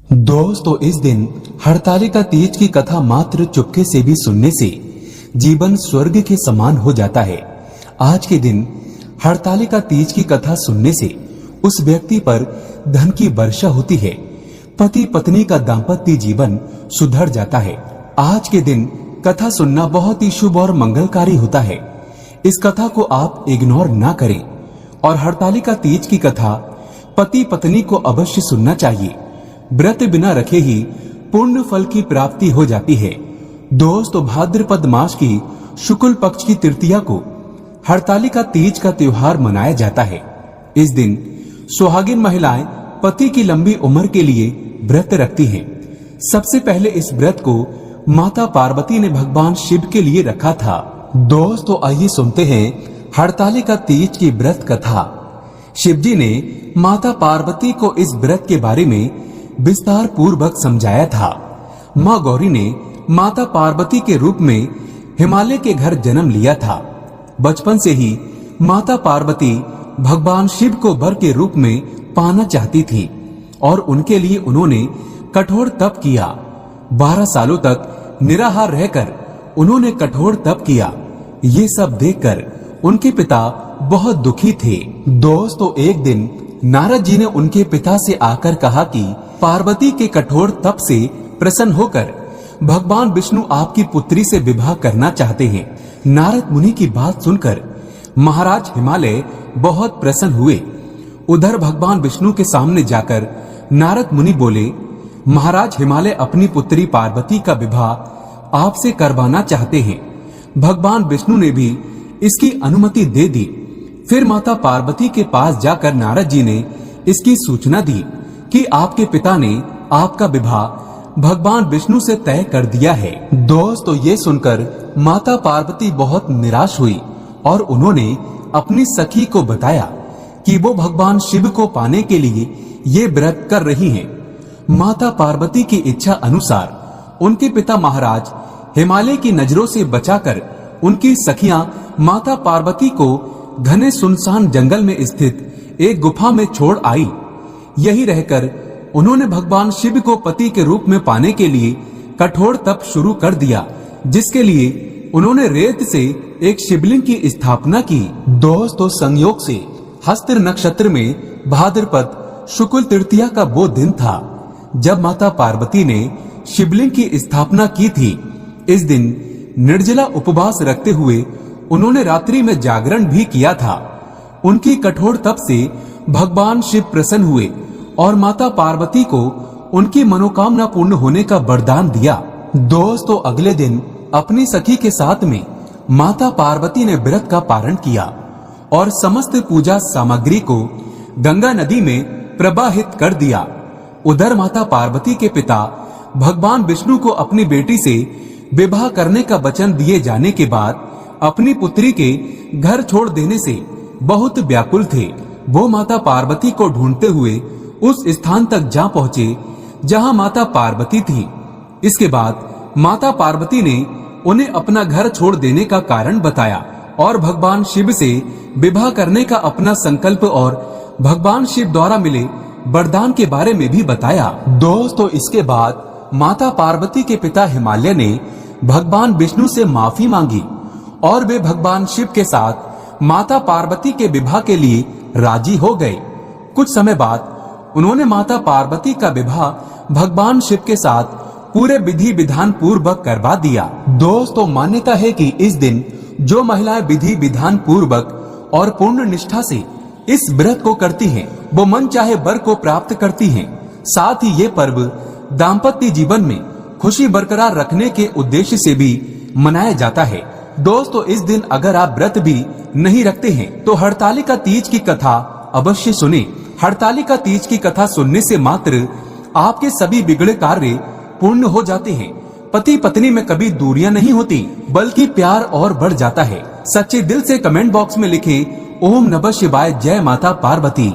दोस्तों, इस दिन हरतालिका तीज की कथा मात्र चुपके से भी सुनने से जीवन स्वर्ग के समान हो जाता है। आज के दिन हरतालिका तीज की कथा सुनने से उस व्यक्ति पर धन की वर्षा होती है, पति पत्नी का दाम्पत्य जीवन सुधर जाता है। आज के दिन कथा सुनना बहुत ही शुभ और मंगलकारी होता है। इस कथा को आप इग्नोर ना करें और हरतालिका तीज की कथा पति पत्नी को अवश्य सुनना चाहिए। व्रत बिना रखे ही पुण्य फल की प्राप्ति हो जाती है। दोस्तों, भाद्रपद मास की शुक्ल पक्ष की तृतीया को हरतालिका तीज का त्योहार मनाया जाता है। इस दिन सुहागिन महिलाएं पति की लंबी उम्र के लिए व्रत रखती हैं। सबसे पहले इस व्रत को माता पार्वती ने भगवान शिव के लिए रखा था। दोस्तों, आइए सुनते हैं हरतालिका तीज की व्रत कथा। शिवजी ने माता पार्वती को इस व्रत के बारे में विस्तार पूर्वक समझाया था। माँ गौरी ने माता पार्वती के रूप में हिमालय के घर जन्म लिया था। बचपन से ही माता पार्वती भगवान शिव को वर के रूप में पाना चाहती थी और उनके लिए उन्होंने कठोर तप किया। 12 सालों तक निराहार रहकर उन्होंने कठोर तप किया। ये सब देखकर उनके पिता बहुत दुखी थे। दोस्तों, एक दिन नारद जी ने उनके पिता से आकर कहा कि पार्वती के कठोर तप से प्रसन्न होकर भगवान विष्णु आपकी पुत्री से विवाह करना चाहते हैं। नारद मुनि की बात सुनकर महाराज हिमालय बहुत प्रसन्न हुए। उधर भगवान विष्णु के सामने जाकर नारद मुनि बोले, महाराज हिमालय अपनी पुत्री पार्वती का विवाह आपसे करवाना चाहते हैं। भगवान विष्णु ने भी इसकी अनुमति दे दी। फिर माता पार्वती के पास जाकर नारद जी ने इसकी सूचना दी कि आपके पिता ने आपका विवाह भगवान विष्णु से तय कर दिया है। दोस्तों, ये सुनकर माता पार्वती बहुत निराश हुई और उन्होंने अपनी सखी को बताया कि वो भगवान शिव को पाने के लिए ये व्रत कर रही हैं। माता पार्वती की इच्छा अनुसार उनके पिता महाराज हिमालय की नजरों से बचाकर उनकी सखियां माता पार्वती को घने सुनसान जंगल में स्थित एक गुफा में छोड़ आई। यही रहकर उन्होंने भगवान शिव को पति के रूप में पाने के लिए कठोर तप शुरू कर दिया, जिसके लिए उन्होंने रेत से एक शिवलिंग की स्थापना की। दोस्तों, संयोग से हस्त्र नक्षत्र में भाद्रपद शुक्ल तृतीया का वो दिन था जब माता पार्वती ने शिवलिंग की स्थापना की थी। इस दिन निर्जला उपवास रखते हुए उन्होंने रात्रि में जागरण भी किया था। उनकी कठोर तप से भगवान शिव प्रसन्न हुए और माता पार्वती को उनकी मनोकामना पूर्ण होने का वरदान दिया। दोस्तों, अगले दिन अपनी सखी के साथ में माता पार्वती ने व्रत का पारण किया और समस्त पूजा सामग्री को गंगा नदी में प्रवाहित कर दिया। उधर माता पार्वती के पिता भगवान विष्णु को अपनी बेटी से विवाह करने का वचन दिए जाने के बाद अपनी पुत्री के घर छोड़ देने से बहुत व्याकुल थे। वो माता पार्वती को ढूंढते हुए उस स्थान तक जा पहुँचे जहाँ माता पार्वती थी। इसके बाद माता पार्वती ने उन्हें अपना घर छोड़ देने का कारण बताया और भगवान शिव से विवाह करने का अपना संकल्प और भगवान शिव द्वारा मिले वरदान के बारे में भी बताया। दोस्तों, इसके बाद माता पार्वती के पिता हिमालय ने भगवान विष्णु से माफी मांगी और वे भगवान शिव के साथ माता पार्वती के विवाह के लिए राजी हो गए। कुछ समय बाद उन्होंने माता पार्वती का विवाह भगवान शिव के साथ पूरे विधि विधान पूर्वक करवा दिया। दोस्तों, मान्यता है कि इस दिन जो महिलाएं विधि विधान पूर्वक और पूर्ण निष्ठा से इस व्रत को करती हैं, वो मन चाहे वर को प्राप्त करती हैं। साथ ही ये पर्व दाम्पत्य जीवन में खुशी बरकरार रखने के उद्देश्य से भी मनाया जाता है। दोस्तों, इस दिन अगर आप व्रत भी नहीं रखते हैं तो हरतालिका तीज की कथा अवश्य सुने। हरतालिका तीज की कथा सुनने से मात्र आपके सभी बिगड़े कार्य पूर्ण हो जाते हैं। पति पत्नी में कभी दूरियां नहीं होती, बल्कि प्यार और बढ़ जाता है। सच्चे दिल से कमेंट बॉक्स में लिखें, ओम नमः शिवाय, जय माता पार्वती।